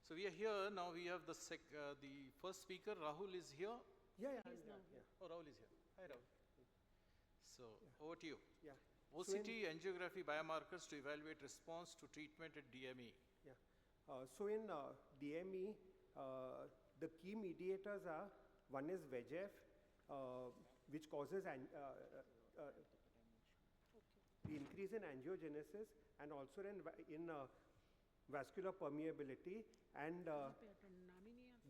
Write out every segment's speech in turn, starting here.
So we are here now. We have the first speaker. Rahul is here. Yeah. Oh, Rahul is here. Hi, Rahul. So over to you. Yeah. OCT angiography biomarkers to evaluate response to treatment at DME. Yeah. So in DME, the key mediators are, one is VEGF, which causes the increase in angiogenesis and also in vascular permeability, and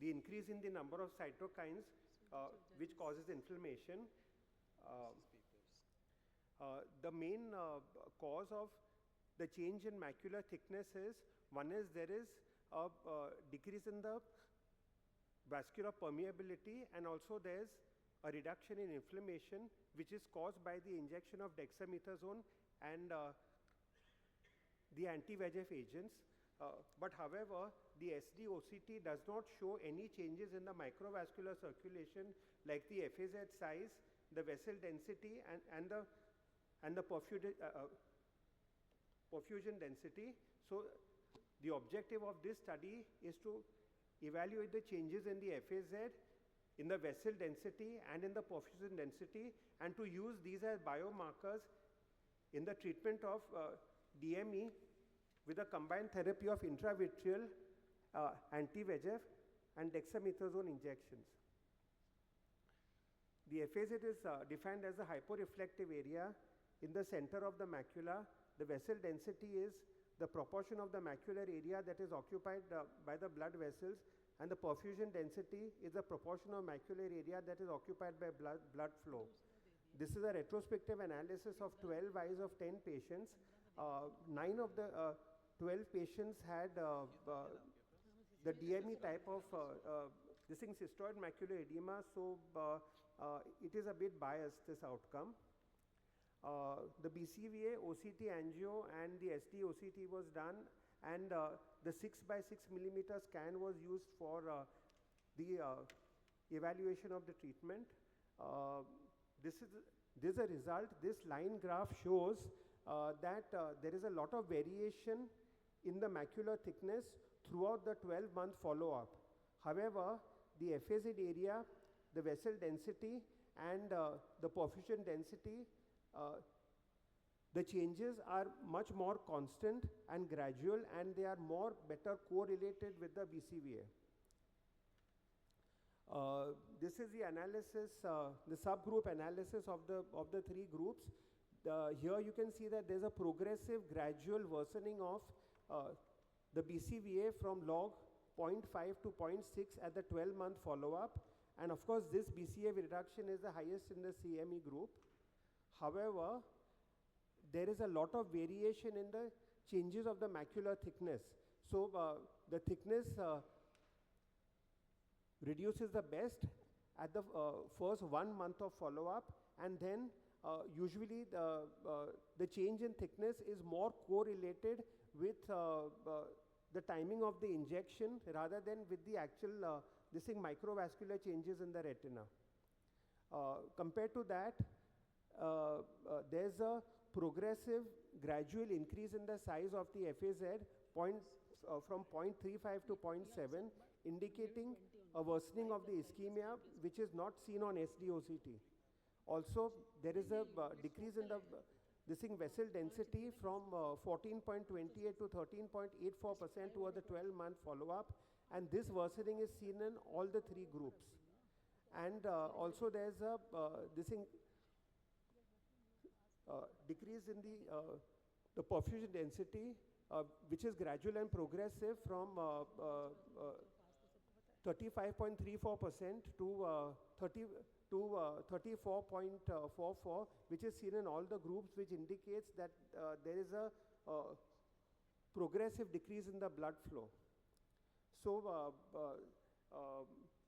the increase in the number of cytokines, which causes inflammation. The main cause of the change in macular thickness is, one is there is a decrease in the vascular permeability, and also there's a reduction in inflammation, which is caused by the injection of dexamethasone and the anti-VEGF agents. But however, the SD-OCT does not show any changes in the microvascular circulation, like the FAZ size, the vessel density, and the perfusion density. So the objective of this study is to evaluate the changes in the FAZ, in the vessel density, and in the perfusion density, and to use these as biomarkers in the treatment of DME with a combined therapy of intravitreal anti-VEGF and dexamethasone injections. The FAZ is defined as a hyporeflective area in the center of the macula. The vessel density is the proportion of the macular area that is occupied by the blood vessels, and the perfusion density is the proportion of macular area that is occupied by blood flow. This is a retrospective analysis of 12 eyes of 10 patients. 9 of the 12 patients had the DME type of cystoid macular edema, so it is a bit biased, this outcome. The BCVA, OCT angio, and the SD-OCT was done, and the 6x6 millimeter scan was used for the evaluation of the treatment. This is a result. This line graph shows that there is a lot of variation in the macular thickness throughout the 12-month follow-up. However, the FAZ area, the vessel density, and the perfusion density, the changes are much more constant and gradual, and they are better correlated with the BCVA. This is the analysis, the subgroup analysis of the 3 groups. Here you can see that there's a progressive gradual worsening of the BCVA from log 0.5 to 0.6 at the 12-month follow-up, and of course this BCVA reduction is the highest in the CME group. However, there is a lot of variation in the changes of the macular thickness. So the thickness reduces the best at the first 1 month of follow-up, and then usually the change in thickness is more correlated with the timing of the injection rather than with the actual microvascular changes in the retina. Compared to that, there's a progressive gradual increase in the size of the FAZ from 0.35 to 0.7, indicating a worsening of the ischemia, which is not seen on SD-OCT. Also, there is a decrease in the vessel density from 14.28 to 13.84% over the 12-month follow-up, and this worsening is seen in all the 3 groups. And also there's a decrease in the perfusion density, which is gradual and progressive from 35.34% to 34.44, which is seen in all the groups, which indicates that there is a progressive decrease in the blood flow. So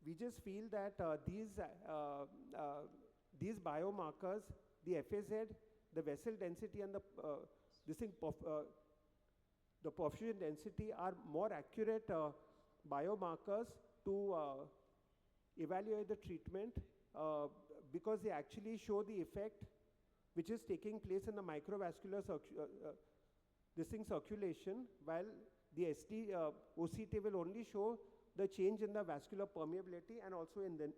we just feel that these biomarkers, the FAZ, the vessel density, and the perfusion density are more accurate biomarkers to evaluate the treatment, because they actually show the effect which is taking place in the microvascular circulation, while the OCT will only show the change in the vascular permeability and also in the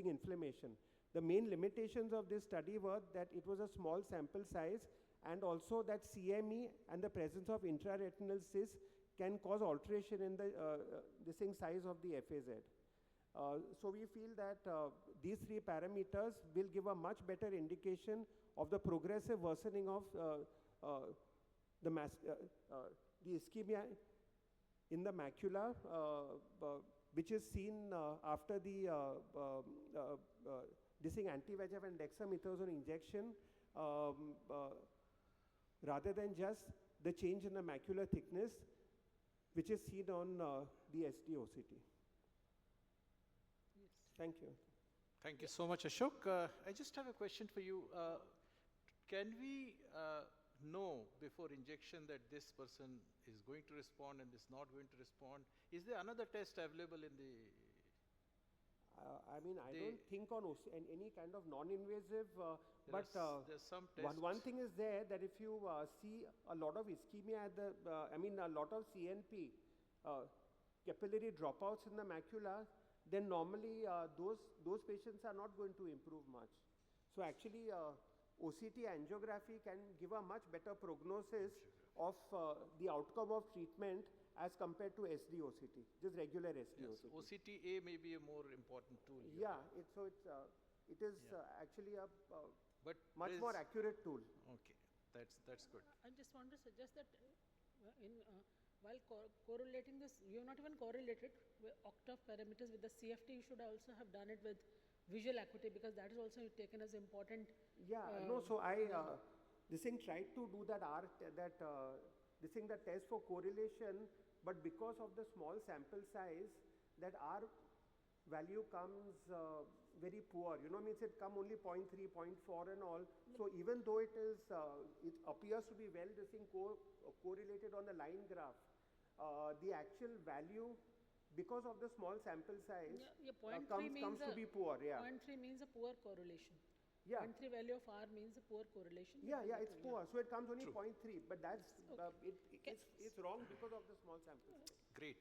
inflammation. The main limitations of this study were that it was a small sample size, and also that CME and the presence of intraretinal cysts can cause alteration in the size of the FAZ. So we feel that these three parameters will give a much better indication of the progressive worsening of the ischemia in the macula, which is seen after the anti-VEGF and dexamethasone injection, rather than just the change in the macular thickness, which is seen on the SD-OCT. Yes. Thank you. Thank you so much, Ashok. I just have a question for you. Can we know before injection that this person is going to respond and is not going to respond? Is there another test available in the... I mean, I don't think on any kind of non-invasive, but there's some tests. one thing is there, that if you see a lot of ischemia at the, a lot of CNP, capillary dropouts in the macula, then normally those patients are not going to improve much. So actually, OCT angiography can give a much better prognosis of the outcome of treatment as compared to SD-OCT, just regular SD-OCT. Yes, OCT-A may be a more important tool here. Yeah, it is actually a but much more accurate tool. Okay, that's good. I just want to suggest that while correlating this, you have not even correlated with octave parameters with the CFT. You should also have done it with visual acuity, because that is also taken as important. Yeah, no, so this thing tried to do that the test for correlation, but because of the small sample size, that R value comes very poor. Means it come only 0.3, 0.4 and all. So even though it appears to be well, this thing correlated on the line graph, the actual value, because of the small sample size, comes to be poor. Yeah. 0.3 means a poor correlation. Yeah. 0.3 value of R means a poor correlation. Yeah, it's poor. So it comes only 0.3, but that's Okay. it's wrong because of the small sample size. Great.